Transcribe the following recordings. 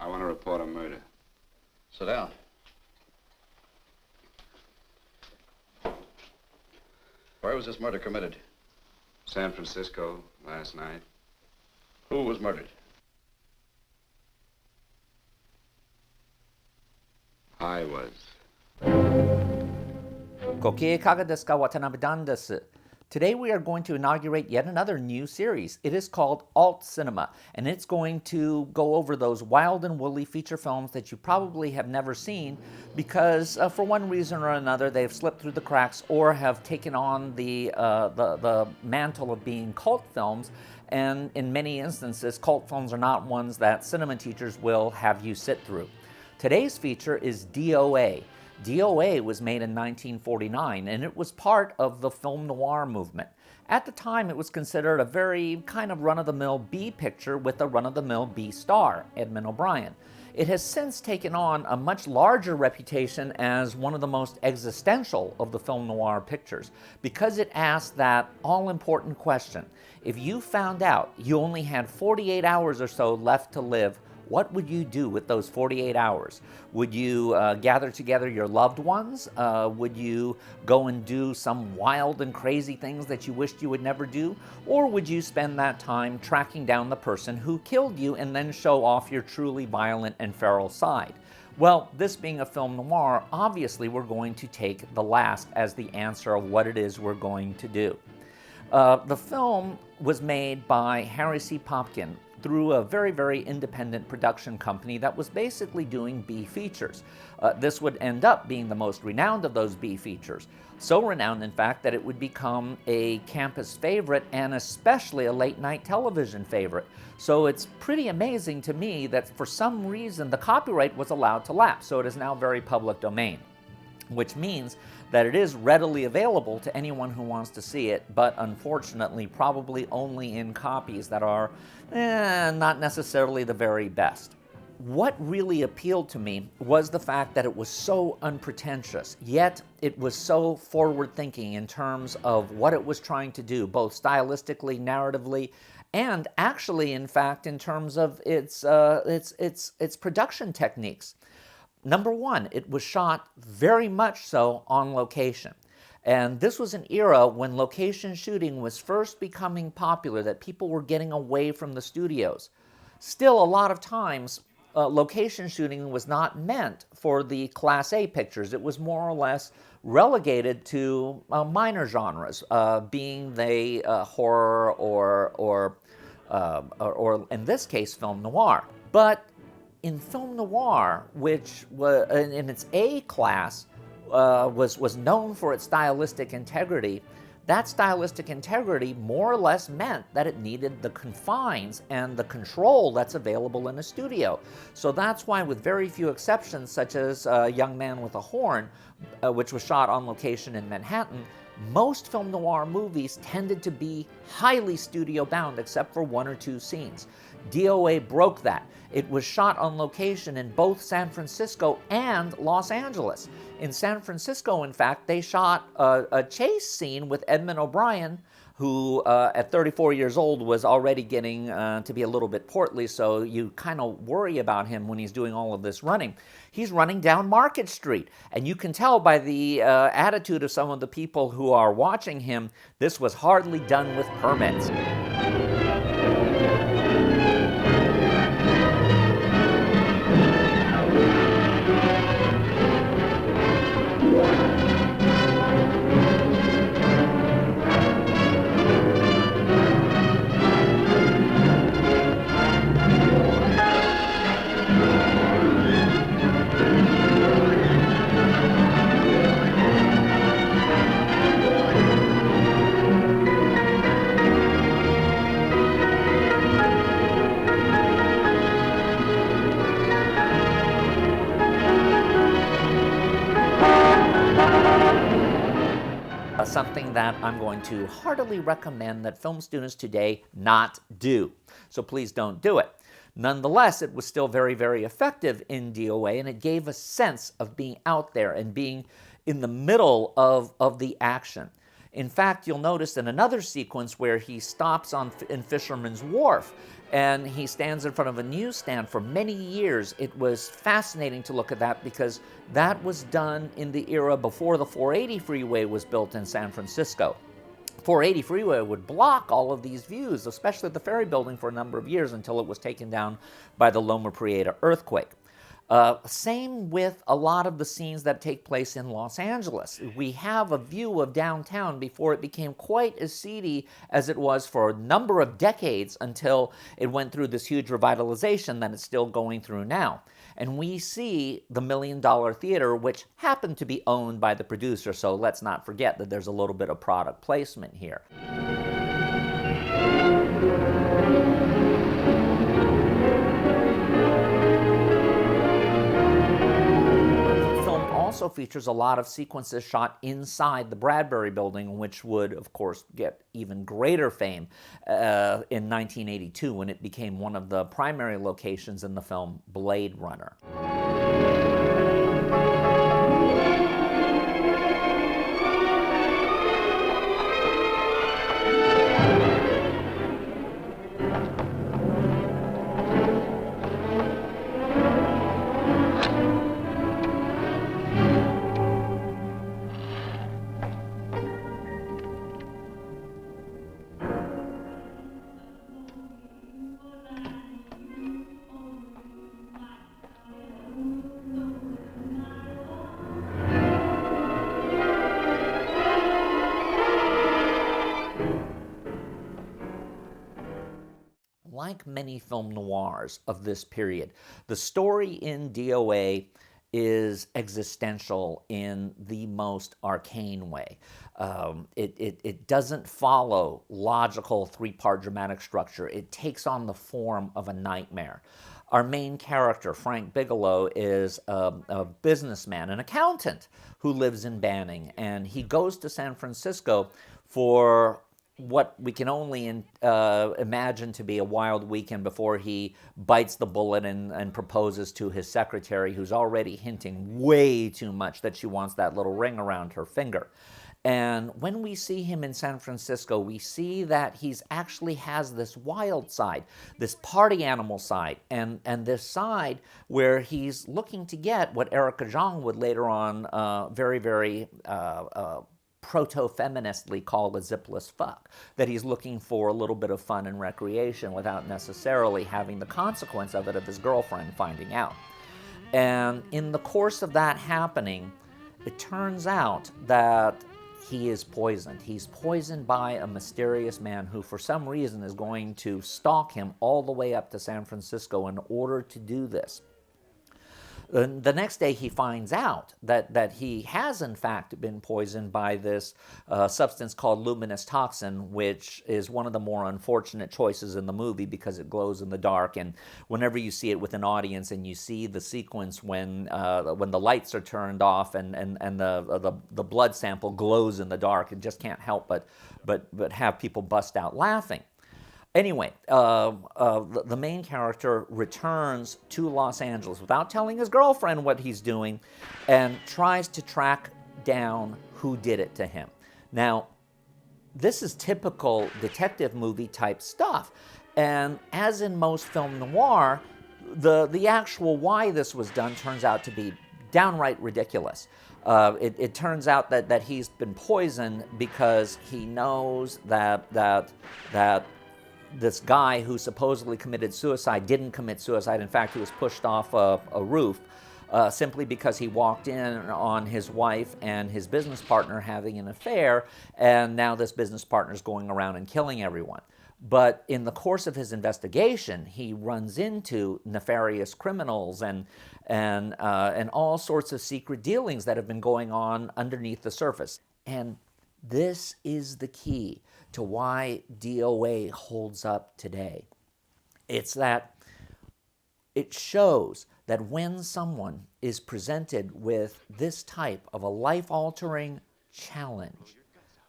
I want to report a murder. Sit down. Where was this murder committed? San Francisco, last night. Who was murdered? I was. ご機嫌いかがですか? Watanabe Dan desu. Today we are going to inaugurate yet another new series. It is called Alt Cinema, and it's going to go over those wild and woolly feature films that you probably have never seen because for one reason or another they've slipped through the cracks or have taken on the mantle of being cult films. And in many instances, cult films are not ones that cinema teachers will have you sit through. Today's feature is DOA. DOA was made in 1949, and it was part of the film noir movement. At the time, it was considered a very kind of run-of-the-mill B picture with a run-of-the-mill B star, Edmund O'Brien. It has since taken on a much larger reputation as one of the most existential of the film noir pictures because it asked that all-important question. If you found out you only had 48 hours or so left to live, what would you do with those 48 hours? Would you gather together your loved ones? Would you go and do some wild and crazy things that you wished you would never do? Or would you spend that time tracking down the person who killed you and then show off your truly violent and feral side? Well, this being a film noir, obviously we're going to take the last as the answer of what it is we're going to do. The film was made by Harry C. Popkin through a very, very independent production company that was basically doing B features. This would end up being the most renowned of those B features. So renowned, in fact, that it would become a campus favorite and especially a late-night television favorite. So it's pretty amazing to me that for some reason the copyright was allowed to lapse, so it is now very public domain, which means that it is readily available to anyone who wants to see it, but unfortunately probably only in copies that are not necessarily the very best. What really appealed to me was the fact that it was so unpretentious, yet it was so forward-thinking in terms of what it was trying to do, both stylistically, narratively, and actually, in fact, in terms of its production techniques. Number one, it was shot very much so on location. And this was an era when location shooting was first becoming popular, that people were getting away from the studios. Still, a lot of times, location shooting was not meant for the Class A pictures. It was more or less relegated to minor genres, being they horror or in this case, film noir. But in film noir, which was in its A class, was known for its stylistic integrity, that stylistic integrity more or less meant that it needed the confines and the control that's available in a studio. So that's why, with very few exceptions, such as Young Man with a Horn, which was shot on location in Manhattan, most film noir movies tended to be highly studio bound except for one or two scenes. DOA broke that. It was shot on location in both San Francisco and Los Angeles. In San Francisco, in fact, they shot a chase scene with Edmund O'Brien, who at 34 years old was already getting to be a little bit portly, so you kind of worry about him when he's doing all of this running. He's running down Market Street, and you can tell by the attitude of some of the people who are watching him, this was hardly done with permits. Something that I'm going to heartily recommend that film students today not do. So please don't do it. Nonetheless, it was still very, very effective in DOA, and it gave a sense of being out there and being in the middle of the action. In fact, you'll notice in another sequence where he stops in Fisherman's Wharf and he stands in front of a newsstand for many years. It was fascinating to look at that because that was done in the era before the 480 freeway was built in San Francisco. 480 freeway would block all of these views, especially the ferry building, for a number of years until it was taken down by the Loma Prieta earthquake. Same with a lot of the scenes that take place in Los Angeles. We have a view of downtown before it became quite as seedy as it was for a number of decades until it went through this huge revitalization that it's still going through now. And we see the $1 Million Theater, which happened to be owned by the producer, so let's not forget that there's a little bit of product placement here. Also features a lot of sequences shot inside the Bradbury building, which would, of course, get even greater fame in 1982 when it became one of the primary locations in the film Blade Runner. Like many film noirs of this period, the story in DOA is existential in the most arcane way. It doesn't follow logical three-part dramatic structure. It takes on the form of a nightmare. Our main character, Frank Bigelow, is a businessman, an accountant who lives in Banning, and he goes to San Francisco for what we can only imagine to be a wild weekend before he bites the bullet and proposes to his secretary, who's already hinting way too much that she wants that little ring around her finger. And when we see him in San Francisco, we see that he's actually has this wild side, this party animal side, and this side where he's looking to get what Erica Jong would later on very proto-feministly called a zipless fuck, that he's looking for a little bit of fun and recreation without necessarily having the consequence of it of his girlfriend finding out. And in the course of that happening, it turns out that he is poisoned. He's poisoned by a mysterious man who for some reason is going to stalk him all the way up to San Francisco in order to do this. The next day he finds out that he has in fact been poisoned by this substance called luminous toxin, which is one of the more unfortunate choices in the movie because it glows in the dark. And whenever you see it with an audience and you see the sequence when the lights are turned off and the blood sample glows in the dark, it just can't help but have people bust out laughing. Anyway, the main character returns to Los Angeles without telling his girlfriend what he's doing and tries to track down who did it to him. Now, this is typical detective movie type stuff. And as in most film noir, the actual why this was done turns out to be downright ridiculous. It turns out that he's been poisoned because he knows that this guy who supposedly committed suicide didn't commit suicide. In fact, he was pushed off a roof simply because he walked in on his wife and his business partner having an affair, and now this business partner is going around and killing everyone. But in the course of his investigation, he runs into nefarious criminals and all sorts of secret dealings that have been going on underneath the surface. And this is the key to why DOA holds up today. It's that it shows that when someone is presented with this type of a life-altering challenge,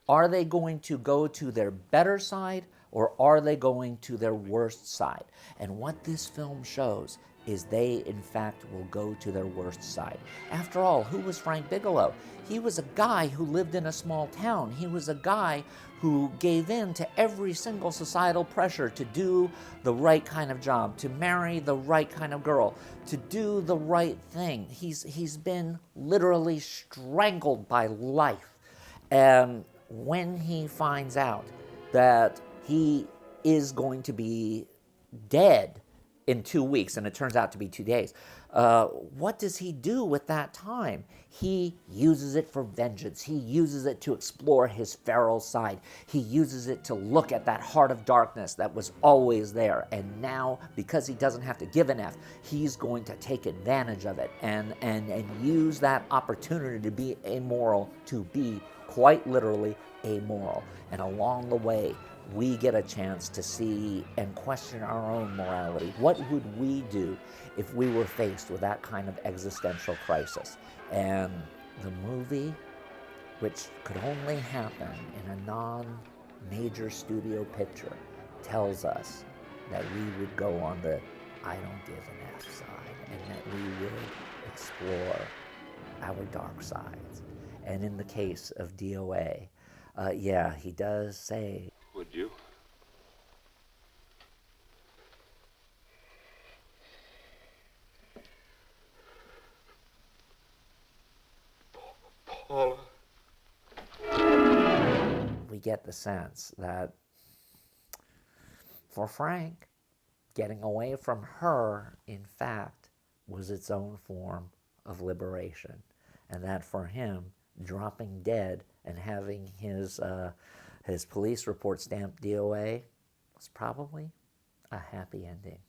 are they going to go to their better side or are they going to their worst side? And what this film shows is they, in fact, will go to their worst side. After all, who was Frank Bigelow? He was a guy who lived in a small town. He was a guy who gave in to every single societal pressure to do the right kind of job, to marry the right kind of girl, to do the right thing. He's been literally strangled by life. And when he finds out that he is going to be dead in 2 weeks, and it turns out to be 2 days, what does he do with that time? He uses it for vengeance. He uses it to explore his feral side. He uses it to look at that heart of darkness that was always there. And now, because he doesn't have to give an F, he's going to take advantage of it and use that opportunity to be amoral to be quite literally amoral. And along the way, we get a chance to see and question our own morality. What would we do if we were faced with that kind of existential crisis? And the movie, which could only happen in a non-major studio picture, tells us that we would go on the I don't give an F side, and that we would explore our dark sides. And in the case of DOA, yeah, he does say, Would you? Paula. we get the sense that for Frank, getting away from her, in fact, was its own form of liberation. And that for him, dropping dead and having his police report stamped DOA was probably a happy ending.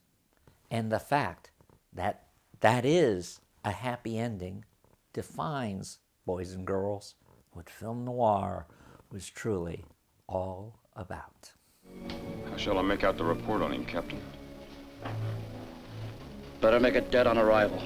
And the fact that that is a happy ending defines, boys and girls, what film noir was truly all about. How shall I make out the report on him, Captain? Better make it dead on arrival.